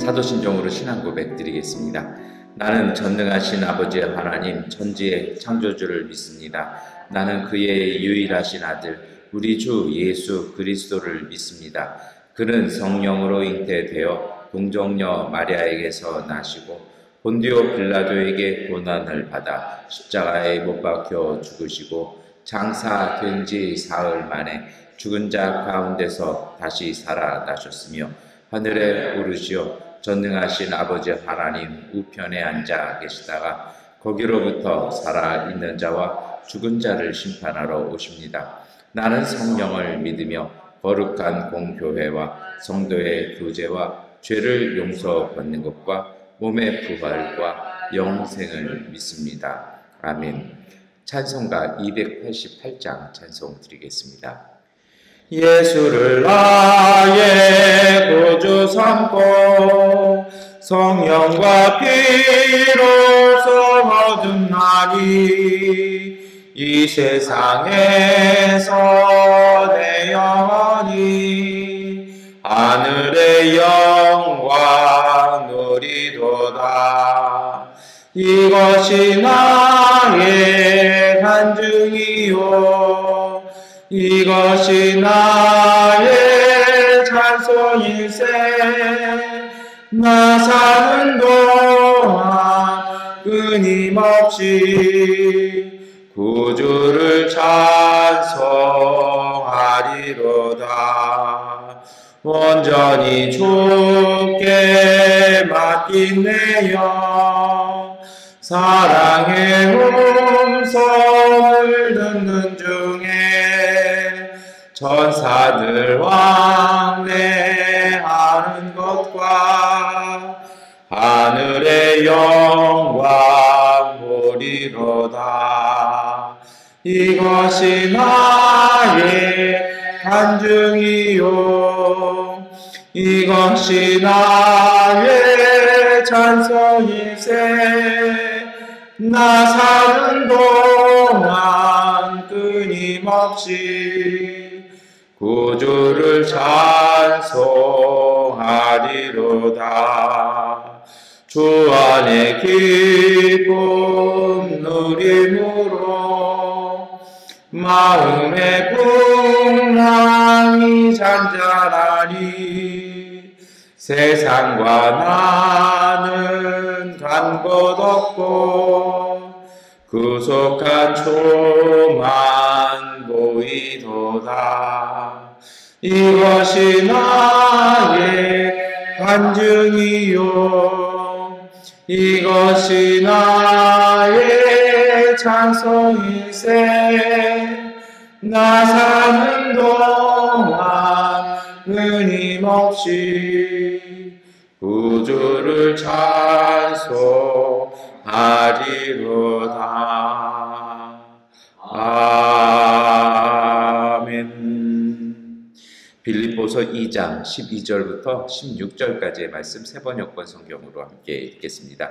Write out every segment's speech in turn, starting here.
사도신경으로 신앙 고백 드리겠습니다. 나는 전능하신 아버지 하나님 천지의 창조주를 믿습니다. 나는 그의 유일하신 아들 우리 주 예수 그리스도를 믿습니다. 그는 성령으로 잉태되어 동정녀 마리아에게서 나시고 본디오 빌라도에게 고난을 받아 십자가에 못 박혀 죽으시고 장사된 지 사흘 만에 죽은 자 가운데서 다시 살아나셨으며 하늘에 오르시어 전능하신 아버지 하나님 우편에 앉아 계시다가 거기로부터 살아있는 자와 죽은 자를 심판하러 오십니다. 나는 성령을 믿으며 거룩한 공교회와 성도의 교제와 죄를 용서받는 것과 몸의 부활과 영생을 믿습니다. 아멘. 찬송가 288장 찬송 드리겠습니다. 예수를 나의 구주 삼고 성령과 피로서 얻은 날이 이 세상에서 내 영혼이 하늘의 영광 누리도다. 이것이 나의 간증이요 이것이 나의 찬송일세. 나 사는 동안 끊임없이 구주를 찬송하리로다. 온전히 주께 맡긴 내 영 사랑의 음성을 듣는 중에 천사들 왕래하는 것과 하늘의 영광 보리로다. 이것이 나의 간증이요 이것이 나의 찬송일세. 나 사는 동안 끊임없이 구주를 찬송하리로다. 주 안에 기쁨 누림으로 마음의 풍랑이 잔잔하니 세상과 나는 간 곳 없고 구속한 초만 보이도다. 이것이 나의 간증이요 이것이 나의 찬송일세. 나 사는 동안 끊임없이 구주를 찬송하리로다. 아멘. 빌립보서 2장 12절부터 16절까지의 말씀 세 번역권 성경으로 함께 읽겠습니다.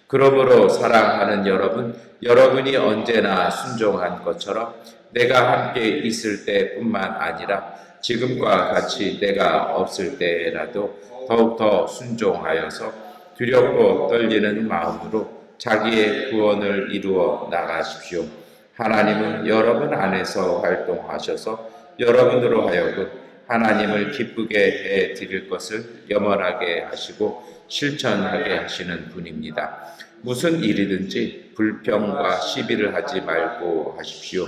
그러므로 사랑하는 여러분, 여러분이 언제나 순종한 것처럼 내가 함께 있을 때뿐만 아니라 지금과 같이 내가 없을 때라도 더욱더 순종하여서 두렵고 떨리는 마음으로 자기의 구원을 이루어 나가십시오. 하나님은 여러분 안에서 활동하셔서 여러분으로 하여금 하나님을 기쁘게 해 드릴 것을 염원하게 하시고 실천하게 하시는 분입니다. 무슨 일이든지 불평과 시비를 하지 말고 하십시오.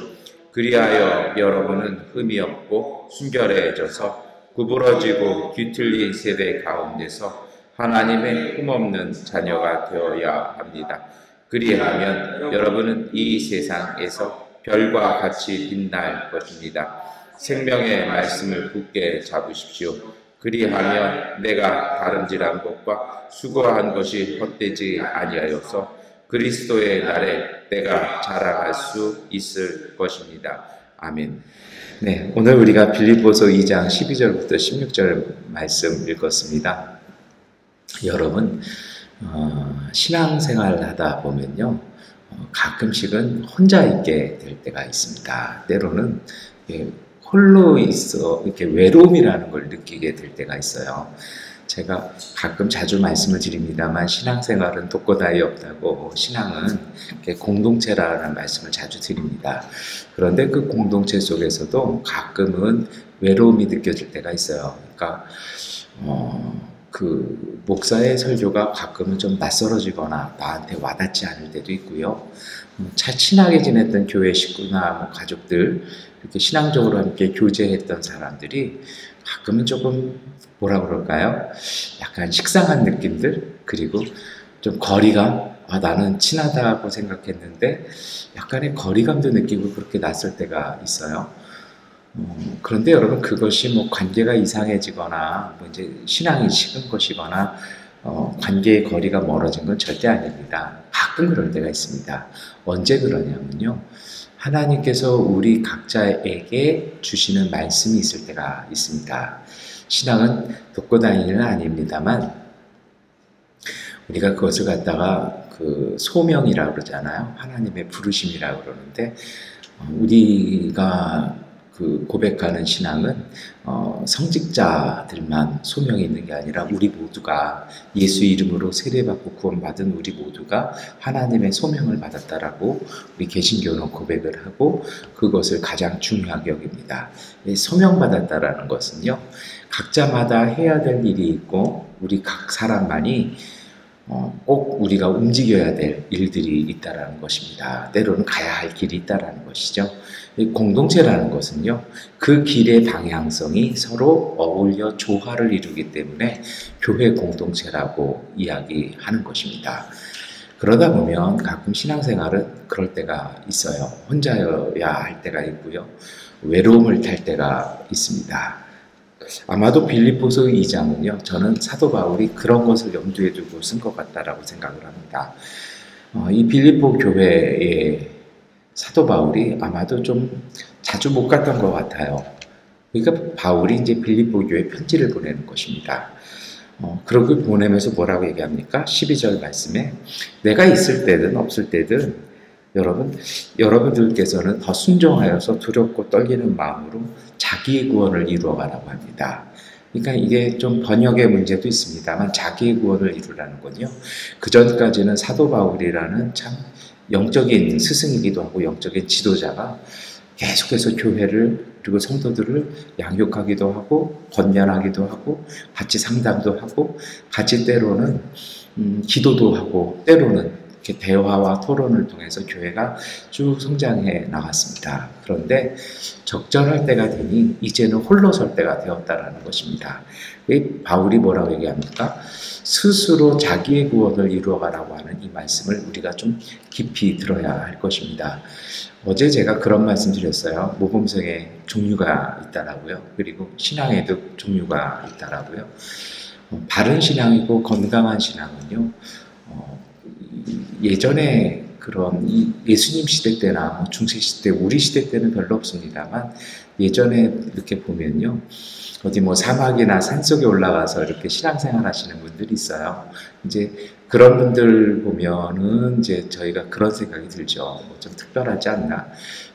그리하여 여러분은 흠이 없고 순결해져서 구부러지고 뒤틀린 세대 가운데서 하나님의 흠없는 자녀가 되어야 합니다. 그리하면 여러분은 이 세상에서 별과 같이 빛날 것입니다. 생명의 말씀을 굳게 잡으십시오. 그리하면 내가 다름질한 것과 수고한 것이 헛되지 아니하여서 그리스도의 날에 내가 자랑할 수 있을 것입니다. 아멘. 네, 오늘 우리가 빌립보서 2장 12절부터 16절 말씀 읽었습니다. 여러분, 신앙생활 하다 보면요, 가끔씩은 혼자 있게 될 때가 있습니다. 때로는 홀로 있어 이렇게 외로움이라는 걸 느끼게 될 때가 있어요. 제가 가끔 자주 말씀을 드립니다만 신앙생활은 독고다이 없다고 신앙은 공동체라는 말씀을 자주 드립니다. 그런데 그 공동체 속에서도 가끔은 외로움이 느껴질 때가 있어요. 그러니까 그 목사의 설교가 가끔은 좀 낯설어지거나 나한테 와닿지 않을 때도 있고요. 친하게 지냈던 교회 식구나 가족들, 이렇게 신앙적으로 함께 교제했던 사람들이 가끔은 조금 뭐라 그럴까요? 약간 식상한 느낌들, 그리고 좀 거리감, 나는 친하다고 생각했는데 약간의 거리감도 느끼고 그렇게 낯설 때가 있어요. 그런데 여러분, 그것이 뭐 관계가 이상해지거나 뭐 이제 신앙이 식은 것이거나 관계의 거리가 멀어진 건 절대 아닙니다. 가끔 그럴 때가 있습니다. 언제 그러냐면요, 하나님께서 우리 각자에게 주시는 말씀이 있을 때가 있습니다. 신앙은 독고다니는 아닙니다만 우리가 그것을 갖다가 그 소명이라고 그러잖아요. 하나님의 부르심이라고 그러는데 우리가 그 고백하는 신앙은 성직자들만 소명이 있는 게 아니라 우리 모두가 예수 이름으로 세례받고 구원받은 우리 모두가 하나님의 소명을 받았다라고 우리 개신교는 고백을 하고 그것을 가장 중요하게 여깁니다. 소명받았다라는 것은요, 각자마다 해야 될 일이 있고 우리 각 사람만이 꼭 우리가 움직여야 될 일들이 있다라는 것입니다. 때로는 가야 할 길이 있다라는 것이죠. 공동체라는 것은요, 그 길의 방향성이 서로 어울려 조화를 이루기 때문에 교회 공동체라고 이야기하는 것입니다. 그러다 보면 가끔 신앙생활은 그럴 때가 있어요. 혼자여야 할 때가 있고요, 외로움을 탈 때가 있습니다. 아마도 빌립보서 2장은요, 저는 사도 바울이 그런 것을 염두에 두고 쓴 것 같다라고 생각을 합니다. 이 빌립보 교회에 사도 바울이 아마도 좀 자주 못 갔던 것 같아요. 그러니까 바울이 이제 빌립보 교회에 편지를 보내는 것입니다. 그렇게 보내면서 뭐라고 얘기합니까? 12절 말씀에 내가 있을 때든 없을 때든 여러분들께서는 더 순종하여서 두렵고 떨리는 마음으로 자기의 구원을 이루어가라고 합니다. 그러니까 이게 좀 번역의 문제도 있습니다만 자기의 구원을 이루라는 건요, 그 전까지는 사도 바울이라는 참 영적인 스승이기도 하고 영적인 지도자가 계속해서 교회를 그리고 성도들을 양육하기도 하고 권면하기도 하고 같이 상담도 하고 같이 때로는 기도도 하고 때로는 이렇게 대화와 토론을 통해서 교회가 쭉 성장해 나갔습니다. 그런데 적절할 때가 되니 이제는 홀로 설 때가 되었다라는 것입니다. 바울이 뭐라고 얘기합니까? 스스로 자기의 구원을 이루어가라고 하는 이 말씀을 우리가 좀 깊이 들어야 할 것입니다. 어제 제가 그런 말씀 드렸어요. 모범성에 종류가 있다라고요. 그리고 신앙에도 종류가 있다라고요. 바른 신앙이고 건강한 신앙은요, 예전에 그런 예수님 시대 때나 중세 시대, 우리 시대 때는 별로 없습니다만 예전에 이렇게 보면요, 어디 뭐 사막이나 산속에 올라가서 이렇게 신앙생활 하시는 분들이 있어요. 이제 그런 분들 보면은 이제 저희가 그런 생각이 들죠. 좀 특별하지 않나.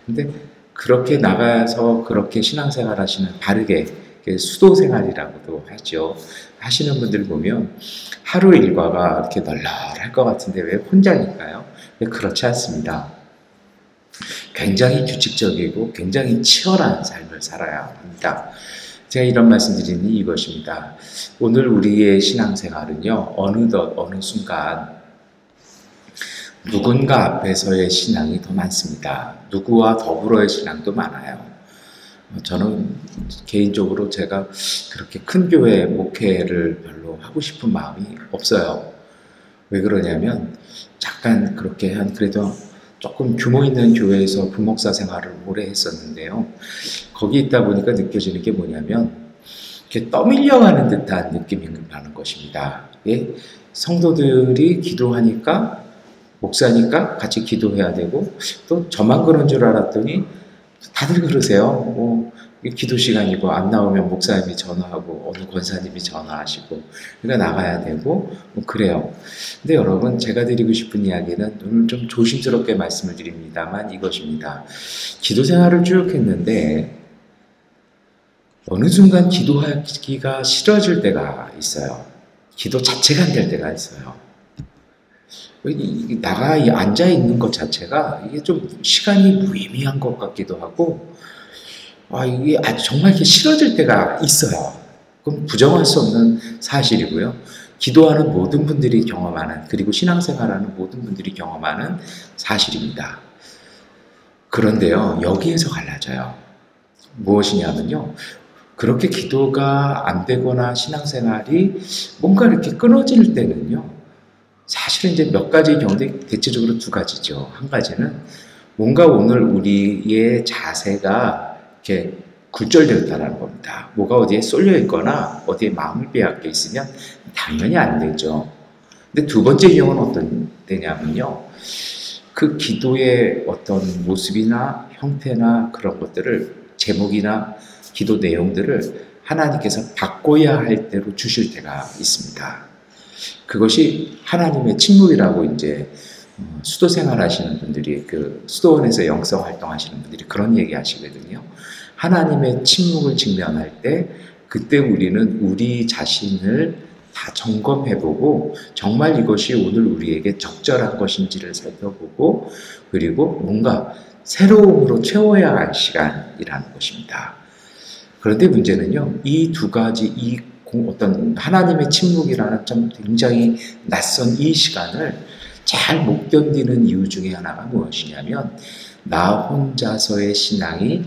근데 그렇게 나가서 그렇게 신앙생활 하시는 바르게 수도 생활이라고도 하죠. 하시는 분들 보면 하루 일과가 이렇게 널널할 것 같은데 왜 혼자니까요? 왜 그렇지 않습니다. 굉장히 규칙적이고 굉장히 치열한 삶을 살아야 합니다. 제가 이런 말씀 드리니 이것입니다. 오늘 우리의 신앙생활은요, 어느덧 어느 순간 누군가 앞에서의 신앙이 더 많습니다. 누구와 더불어의 신앙도 많아요. 저는 개인적으로 제가 그렇게 큰 교회 목회를 별로 하고 싶은 마음이 없어요. 왜 그러냐면 잠깐 그렇게 그래도 조금 규모 있는 교회에서 부목사 생활을 오래 했었는데요. 거기 있다 보니까 느껴지는 게 뭐냐면 이렇게 떠밀려가는 듯한 느낌이 나는 것입니다. 예? 성도들이 기도하니까 목사니까 같이 기도해야 되고 또 저만 그런 줄 알았더니 다들 그러세요. 기도 시간이고 안 나오면 목사님이 전화하고 어느 권사님이 전화하시고 그러니까 나가야 되고 그래요. 근데 여러분, 제가 드리고 싶은 이야기는 오늘 좀 조심스럽게 말씀을 드립니다만 이것입니다. 기도 생활을 쭉 했는데 어느 순간 기도하기가 싫어질 때가 있어요. 기도 자체가 안 될 때가 있어요. 나가 앉아 있는 것 자체가 이게 좀 시간이 무의미한 것 같기도 하고, 이게 정말 이게 싫어질 때가 있어요. 그건 부정할 수 없는 사실이고요. 기도하는 모든 분들이 경험하는, 그리고 신앙생활하는 모든 분들이 경험하는 사실입니다. 그런데요, 여기에서 갈라져요. 무엇이냐면요, 그렇게 기도가 안 되거나 신앙생활이 뭔가 이렇게 끊어질 때는요, 사실은 이제 몇 가지 경우인데 대체적으로 두 가지죠. 한 가지는 뭔가 오늘 우리의 자세가 이렇게 굴절되었다는 겁니다. 뭐가 어디에 쏠려 있거나 어디에 마음을 빼앗겨 있으면 당연히 안 되죠. 근데 두 번째 경우는 어떤 때냐면요, 그 기도의 어떤 모습이나 형태나 그런 것들을, 제목이나 기도 내용들을 하나님께서 바꿔야 할 때로 주실 때가 있습니다. 그것이 하나님의 침묵이라고 이제 수도 생활하시는 분들이, 그 수도원에서 영성 활동하시는 분들이 그런 얘기 하시거든요. 하나님의 침묵을 직면할 때, 그때 우리는 우리 자신을 다 점검해보고 정말 이것이 오늘 우리에게 적절한 것인지를 살펴보고, 그리고 뭔가 새로움으로 채워야 할 시간이라는 것입니다. 그런데 문제는요, 이 두 가지, 어떤 하나님의 침묵이라는 좀 굉장히 낯선 이 시간을 잘 못 견디는 이유 중에 하나가 무엇이냐면, 나 혼자서의 신앙이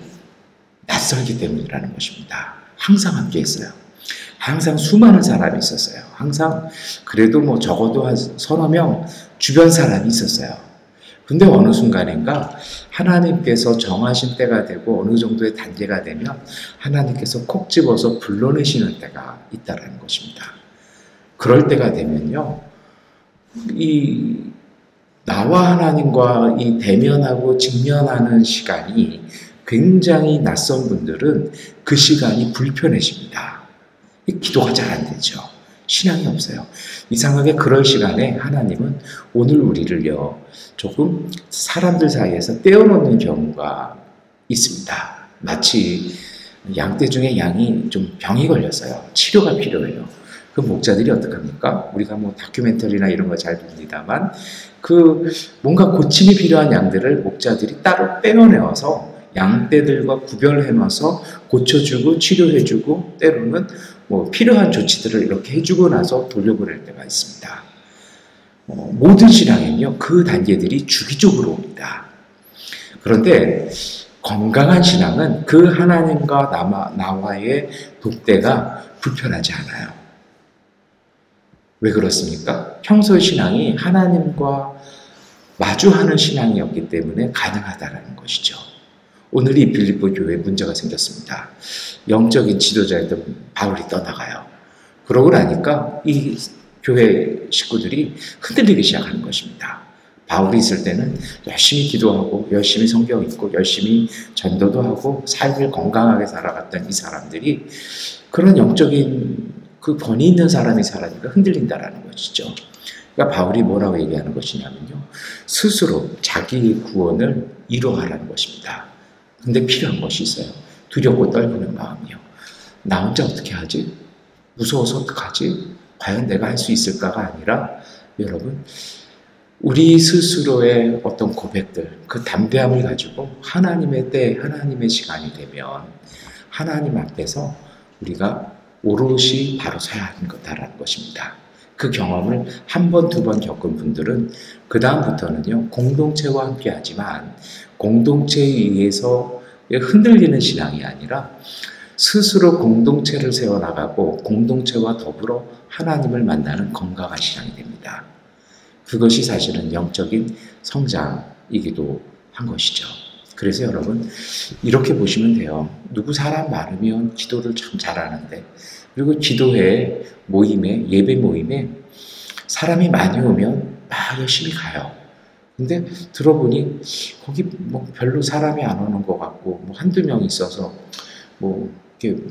낯설기 때문이라는 것입니다. 항상 함께 있어요. 항상 수많은 사람이 있었어요. 항상 그래도 뭐 적어도 한 서너 명 주변 사람이 있었어요. 근데 어느 순간인가 하나님께서 정하신 때가 되고 어느 정도의 단계가 되면 하나님께서 콕 집어서 불러내시는 때가 있다는 것입니다. 그럴 때가 되면요, 이 나와 하나님과 이 대면하고 직면하는 시간이 굉장히 낯선 분들은 그 시간이 불편해집니다. 기도가 잘 안 되죠. 신앙이 없어요. 이상하게 그럴 시간에 하나님은 오늘 우리를요, 조금 사람들 사이에서 떼어놓는 경우가 있습니다. 마치 양떼 중에 양이 좀 병이 걸렸어요. 치료가 필요해요. 그 목자들이 어떡합니까? 우리가 뭐 다큐멘터리나 이런 거 잘 봅니다만, 그 뭔가 고침이 필요한 양들을 목자들이 따로 빼어내어서 양떼들과 구별해놔서 고쳐주고 치료해주고, 때로는 뭐 필요한 조치들을 이렇게 해주고 나서 돌려보낼 때가 있습니다. 모든 신앙에는요, 그 단계들이 주기적으로 옵니다. 그런데 건강한 신앙은 그 하나님과 나와의 독대가 불편하지 않아요. 왜 그렇습니까? 평소의 신앙이 하나님과 마주하는 신앙이었기 때문에 가능하다는 것이죠. 오늘 이 빌립보 교회에 문제가 생겼습니다. 영적인 지도자였던 바울이 떠나가요. 그러고 나니까 이 교회 식구들이 흔들리기 시작하는 것입니다. 바울이 있을 때는 열심히 기도하고 열심히 성경 읽고 열심히 전도도 하고 삶을 건강하게 살아갔던 이 사람들이 그런 영적인 그 권위 있는 사람이 살아니까 흔들린다라는 것이죠. 그러니까 바울이 뭐라고 얘기하는 것이냐면요, 스스로 자기의 구원을 이루어가라는 것입니다. 근데 필요한 것이 있어요. 두렵고 떨리는 마음이요. 나 혼자 어떻게 하지? 무서워서 어떡하지? 과연 내가 할 수 있을까가 아니라, 여러분, 우리 스스로의 어떤 고백들, 그 담대함을 가지고 하나님의 때, 하나님의 시간이 되면 하나님 앞에서 우리가 오롯이 바로 서야 하는 거다라는 것입니다. 그 경험을 한 번, 두 번 겪은 분들은 그 다음부터는요, 공동체와 함께 하지만 공동체에 의해서 흔들리는 신앙이 아니라 스스로 공동체를 세워나가고 공동체와 더불어 하나님을 만나는 건강한 신앙이 됩니다. 그것이 사실은 영적인 성장이기도 한 것이죠. 그래서 여러분, 이렇게 보시면 돼요. 누구 사람 많으면 기도를 참 잘하는데, 그리고 기도회 모임에, 예배 모임에 사람이 많이 오면 막 열심히 가요. 근데 들어보니 거기 뭐 별로 사람이 안 오는 것 같고, 뭐 한두 명 있어서 뭐 이렇게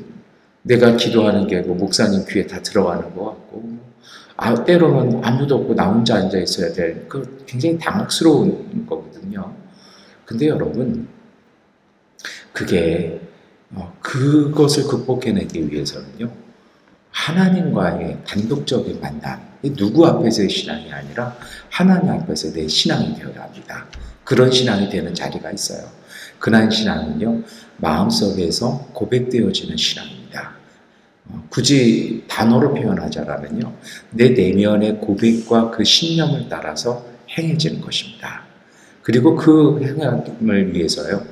내가 기도하는 게 뭐 목사님 귀에 다 들어가는 것 같고, 때로는 아무도 없고 나 혼자 앉아 있어야 될, 그 굉장히 당혹스러운 거거든요. 근데 여러분, 그게 그것을 극복해내기 위해서는요, 하나님과의 단독적인 만남, 누구 앞에서의 신앙이 아니라 하나님 앞에서 내 신앙이 되어야 합니다. 그런 신앙이 되는 자리가 있어요. 그런 신앙은요, 마음속에서 고백되어지는 신앙입니다. 굳이 단어로 표현하자면요, 내 내면의 고백과 그 신념을 따라서 행해지는 것입니다. 그리고 그 행함을 위해서요,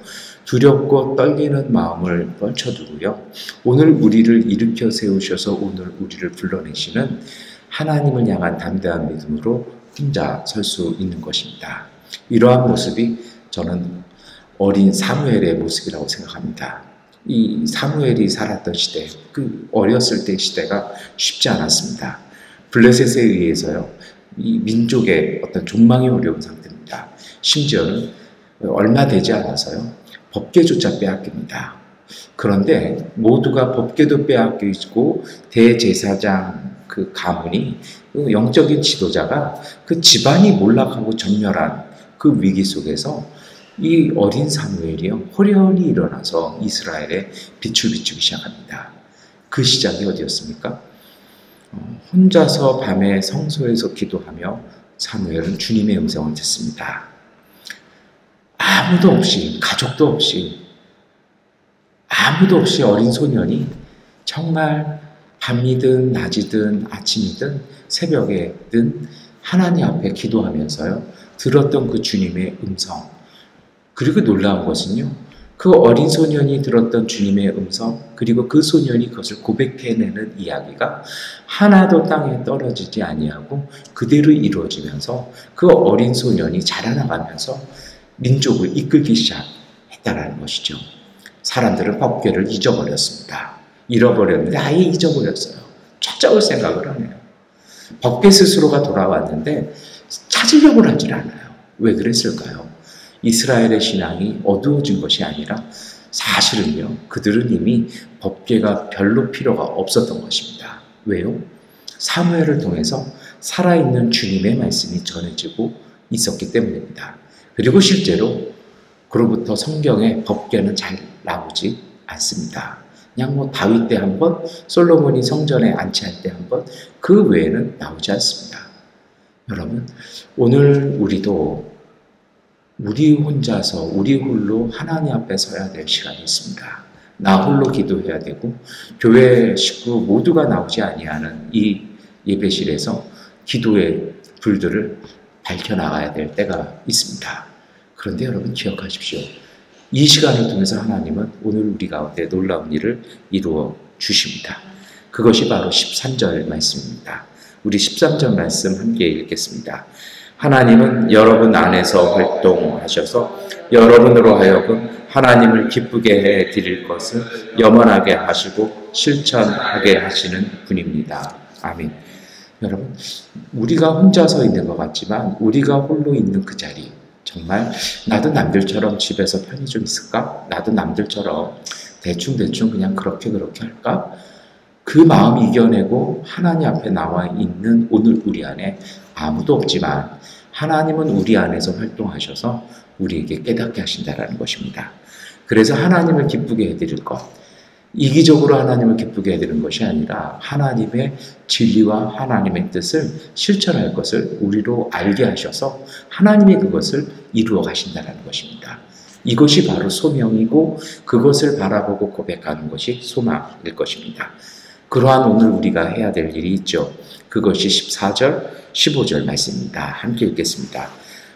두렵고 떨리는 마음을 떨쳐두고요, 오늘 우리를 일으켜 세우셔서 오늘 우리를 불러내시는 하나님을 향한 담대한 믿음으로 혼자 설 수 있는 것입니다. 이러한 모습이 저는 어린 사무엘의 모습이라고 생각합니다. 이 사무엘이 살았던 시대, 그 어렸을 때 시대가 쉽지 않았습니다. 블레셋에 의해서요, 이 민족의 어떤 존망이 어려운 상태입니다. 심지어는 얼마 되지 않아서요, 법궤조차 빼앗깁니다. 그런데 모두가 법궤도 빼앗기고 대제사장 그 가문이, 그 영적인 지도자가 그 집안이 몰락하고 전멸한 그 위기 속에서 이 어린 사무엘이요, 호련히 일어나서 이스라엘에 빛을 비추기 시작합니다. 그 시작이 어디였습니까? 혼자서 밤에 성소에서 기도하며 사무엘은 주님의 음성을 듣습니다. 아무도 없이, 가족도 없이, 아무도 없이 어린 소년이 정말 밤이든 낮이든 아침이든 새벽에든 하나님 앞에 기도하면서요, 들었던 그 주님의 음성. 그리고 놀라운 것은요, 그 어린 소년이 들었던 주님의 음성, 그리고 그 소년이 그것을 고백해내는 이야기가 하나도 땅에 떨어지지 아니하고 그대로 이루어지면서 그 어린 소년이 자라나가면서 민족을 이끌기 시작했다는 것이죠. 사람들은 법궤를 잊어버렸습니다. 잃어버렸는데 아예 잊어버렸어요. 찾아올 생각을 안 해요. 법궤 스스로가 돌아왔는데 찾으려고 하질 않아요. 왜 그랬을까요? 이스라엘의 신앙이 어두워진 것이 아니라 사실은요, 그들은 이미 법궤가 별로 필요가 없었던 것입니다. 왜요? 사무엘을 통해서 살아있는 주님의 말씀이 전해지고 있었기 때문입니다. 그리고 실제로 그로부터 성경에 법궤는 잘 나오지 않습니다. 그냥 뭐 다윗 때 한 번, 솔로몬이 성전에 안치할 때 한 번, 그 외에는 나오지 않습니다. 여러분, 오늘 우리도 우리 혼자서, 우리 홀로 하나님 앞에 서야 될 시간이 있습니다. 나 홀로 기도해야 되고, 교회 식구 모두가 나오지 아니하는 이 예배실에서 기도의 불들을 밝혀나가야 될 때가 있습니다. 그런데 여러분 기억하십시오. 이 시간을 통해서 하나님은 오늘 우리 가운데 놀라운 일을 이루어 주십니다. 그것이 바로 13절 말씀입니다. 우리 13절 말씀 함께 읽겠습니다. 하나님은 여러분 안에서 활동하셔서 여러분으로 하여금 하나님을 기쁘게 해 드릴 것을 염원하게 하시고 실천하게 하시는 분입니다. 아멘. 여러분, 우리가 혼자서 있는 것 같지만 우리가 홀로 있는 그 자리, 정말 나도 남들처럼 집에서 편히 좀 있을까? 나도 남들처럼 대충 그냥 그렇게 할까? 그 마음 이겨내고 하나님 앞에 나와 있는 오늘 우리 안에 아무도 없지만 하나님은 우리 안에서 활동하셔서 우리에게 깨닫게 하신다는 것입니다. 그래서 하나님을 기쁘게 해드릴 것, 이기적으로 하나님을 기쁘게 해드리는 것이 아니라 하나님의 진리와 하나님의 뜻을 실천할 것을 우리로 알게 하셔서 하나님이 그것을 이루어 가신다는 것입니다. 이것이 바로 소명이고 그것을 바라보고 고백하는 것이 소망일 것입니다. 그러한 오늘 우리가 해야 될 일이 있죠. 그것이 14절, 15절 말씀입니다. 함께 읽겠습니다.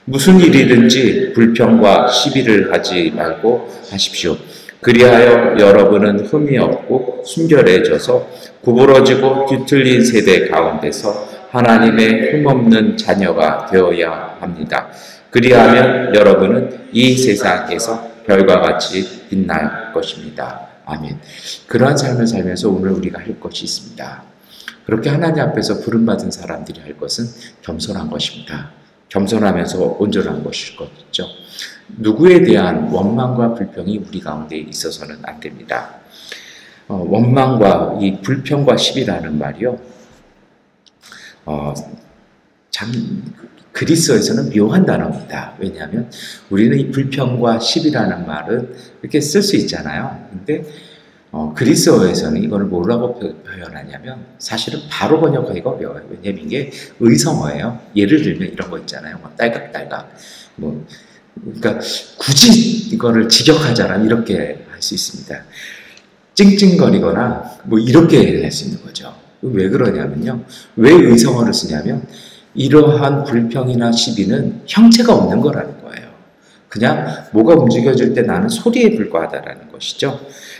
무슨 일이든지 불평과 시비를 하지 말고 하십시오. 그리하여 여러분은 흠이 없고 순결해져서 구부러지고 뒤틀린 세대 가운데서 하나님의 흠없는 자녀가 되어야 합니다. 그리하면 여러분은 이 세상에서 별과 같이 빛날 것입니다. 아멘. 그러한 삶을 살면서 오늘 우리가 할 것이 있습니다. 그렇게 하나님 앞에서 부름받은 사람들이 할 것은 겸손한 것입니다. 겸손하면서 온전한 것일 것이죠. 누구에 대한 원망과 불평이 우리 가운데 있어서는 안 됩니다. 원망과 이 불평과 시비라는 말이요, 참 그리스어에서는 묘한 단어입니다. 왜냐하면 우리는 이 불평과 시비라는 말은 이렇게 쓸 수 있잖아요. 근데 그리스어에서는 이걸 뭐라고 표현하냐면 사실은 바로 번역하기가 어려워요. 왜냐면 이게 의성어예요. 예를 들면 이런 거 있잖아요. 뭐 딸깍딸깍. 그러니까 굳이 이거를 직역하자면 이렇게 할 수 있습니다. 찡찡거리거나 뭐 이렇게 할 수 있는 거죠. 왜 그러냐면요. 왜 의성어를 쓰냐면 이러한 불평이나 시비는 형체가 없는 거라는 거예요. 그냥 뭐가 움직여질 때 나는 소리에 불과하다라는 것이죠.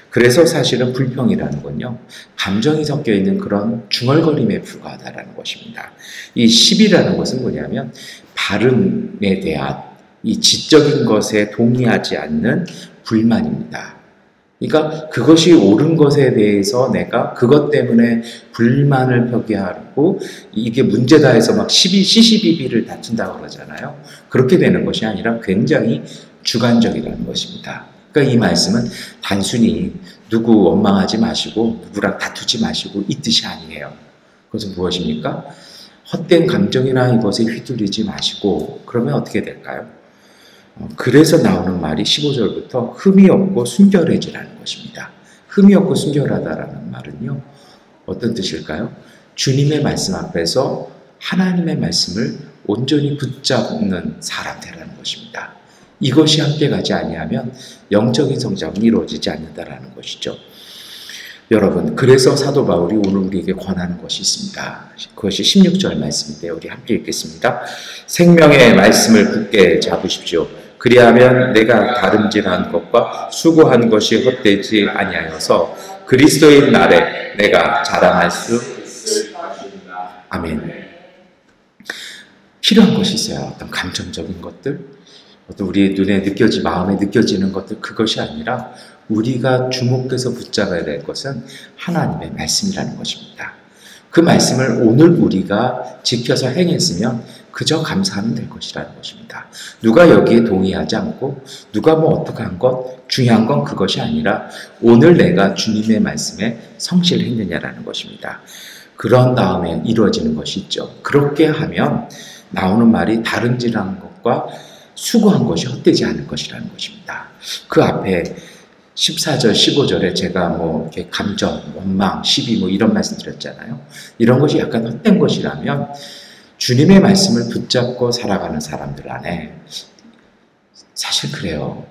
그래서 사실은 불평이라는 건요, 감정이 섞여 있는 그런 중얼거림에 불과하다라는 것입니다. 이 시비라는 것은 뭐냐면 발음에 대한 이 지적인 것에 동의하지 않는 불만입니다. 그러니까 그것이 옳은 것에 대해서 내가 그것 때문에 불만을 표기하고 이게 문제다 해서 막 시시비비를 다툰다고 그러잖아요. 그렇게 되는 것이 아니라 굉장히 주관적이라는 것입니다. 그러니까 이 말씀은 단순히 누구 원망하지 마시고 누구랑 다투지 마시고 이 뜻이 아니에요. 그것은 무엇입니까? 헛된 감정이나 이것에 휘둘리지 마시고 그러면 어떻게 될까요? 그래서 나오는 말이 15절부터 흠이 없고 순결해지라는 것입니다. 흠이 없고 순결하다라는 말은요, 어떤 뜻일까요? 주님의 말씀 앞에서 하나님의 말씀을 온전히 붙잡는 사람 되라는 것입니다. 이것이 함께 가지 아니하면 영적인 성장은 이루어지지 않는다라는 것이죠. 여러분, 그래서 사도 바울이 오늘 우리에게 권하는 것이 있습니다. 그것이 16절 말씀인데 우리 함께 읽겠습니다. 생명의 말씀을 굳게 잡으십시오. 그리하면 내가 다름질한 것과 수고한 것이 헛되지 아니하여서 그리스도의 날에 내가 자랑할 수 아멘. 필요한 것이 있어요. 어떤 감정적인 것들, 어떤 우리의 눈에 마음에 느껴지는 것들, 그것이 아니라 우리가 주목해서 붙잡아야 될 것은 하나님의 말씀이라는 것입니다. 그 말씀을 오늘 우리가 지켜서 행했으면 그저 감사하면 될 것이라는 것입니다. 누가 여기에 동의하지 않고 누가 뭐 어떻게 한 것, 중요한 건 그것이 아니라 오늘 내가 주님의 말씀에 성실했느냐라는 것입니다. 그런 다음에 이루어지는 것이 있죠. 그렇게 하면 나오는 말이 다름질한 것과 수고한 것이 헛되지 않을 것이라는 것입니다. 그 앞에 14절, 15절에 제가 뭐 이렇게 감정, 원망, 시비 뭐 이런 말씀 드렸잖아요. 이런 것이 약간 헛된 것이라면 주님의 말씀을 붙잡고 살아가는 사람들 안에 사실 그래요.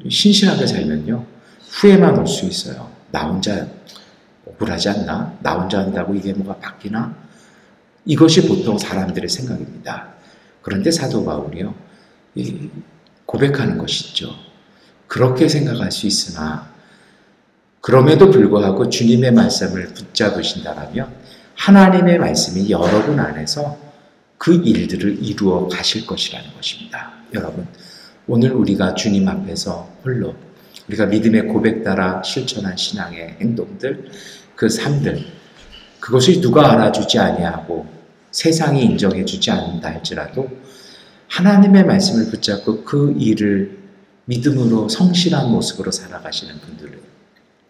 신실하게 살면요, 후회만 올 수 있어요. 나 혼자 억울하지 않나? 나 혼자 한다고 이게 뭐가 바뀌나? 이것이 보통 사람들의 생각입니다. 그런데 사도 바울이요, 고백하는 것이 있죠. 그렇게 생각할 수 있으나 그럼에도 불구하고 주님의 말씀을 붙잡으신다면 하나님의 말씀이 여러분 안에서 그 일들을 이루어 가실 것이라는 것입니다. 여러분, 오늘 우리가 주님 앞에서 홀로 우리가 믿음의 고백 따라 실천한 신앙의 행동들, 그 삶들, 그것이 누가 알아주지 아니하고 세상이 인정해 주지 않는다 할지라도 하나님의 말씀을 붙잡고 그 일을 믿음으로 성실한 모습으로 살아가시는 분들을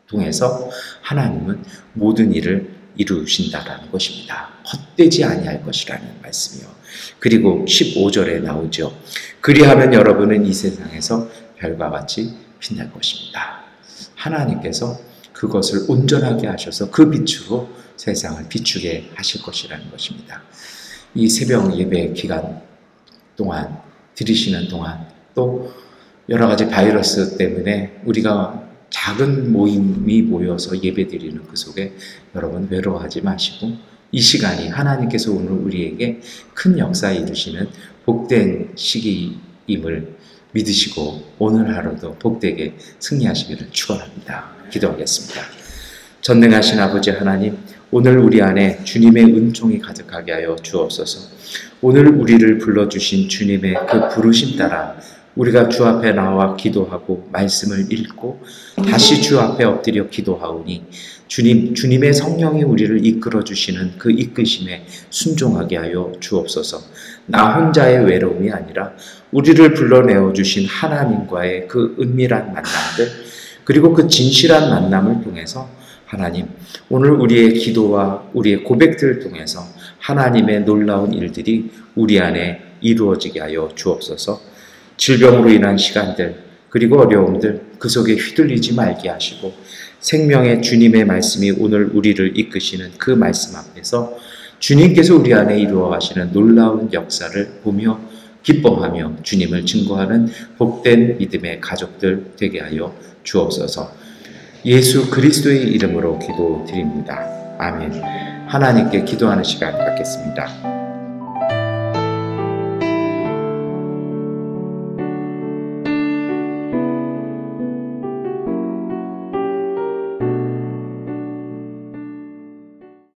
통해서 하나님은 모든 일을 이루신다라는 것입니다. 헛되지 아니할 것이라는 말씀이요. 그리고 15절에 나오죠. 그리하면 여러분은 이 세상에서 별과 같이 빛날 것입니다. 하나님께서 그것을 온전하게 하셔서 그 빛으로 세상을 비추게 하실 것이라는 것입니다. 이 새벽 예배 기간 동안, 드리시는 동안 또 여러 가지 바이러스 때문에 우리가 작은 모임이 모여서 예배드리는 그 속에 여러분 외로워하지 마시고 이 시간이 하나님께서 오늘 우리에게 큰 역사 이루시는 복된 시기임을 믿으시고 오늘 하루도 복되게 승리하시기를 축원합니다. 기도하겠습니다. 전능하신 아버지 하나님, 오늘 우리 안에 주님의 은총이 가득하게 하여 주옵소서. 오늘 우리를 불러주신 주님의 그 부르심 따라 우리가 주 앞에 나와 기도하고 말씀을 읽고 다시 주 앞에 엎드려 기도하오니 주님의 성령이 우리를 이끌어 주시는 그 이끄심에 순종하게 하여 주옵소서. 나 혼자의 외로움이 아니라 우리를 불러내어 주신 하나님과의 그 은밀한 만남들, 그리고 그 진실한 만남을 통해서 하나님, 오늘 우리의 기도와 우리의 고백들을 통해서 하나님의 놀라운 일들이 우리 안에 이루어지게 하여 주옵소서. 질병으로 인한 시간들, 그리고 어려움들 그 속에 휘둘리지 말게 하시고 생명의 주님의 말씀이 오늘 우리를 이끄시는 그 말씀 앞에서 주님께서 우리 안에 이루어 가시는 놀라운 역사를 보며 기뻐하며 주님을 증거하는 복된 믿음의 가족들 되게 하여 주옵소서. 예수 그리스도의 이름으로 기도드립니다. 아멘. 하나님께 기도하는 시간 갖겠습니다.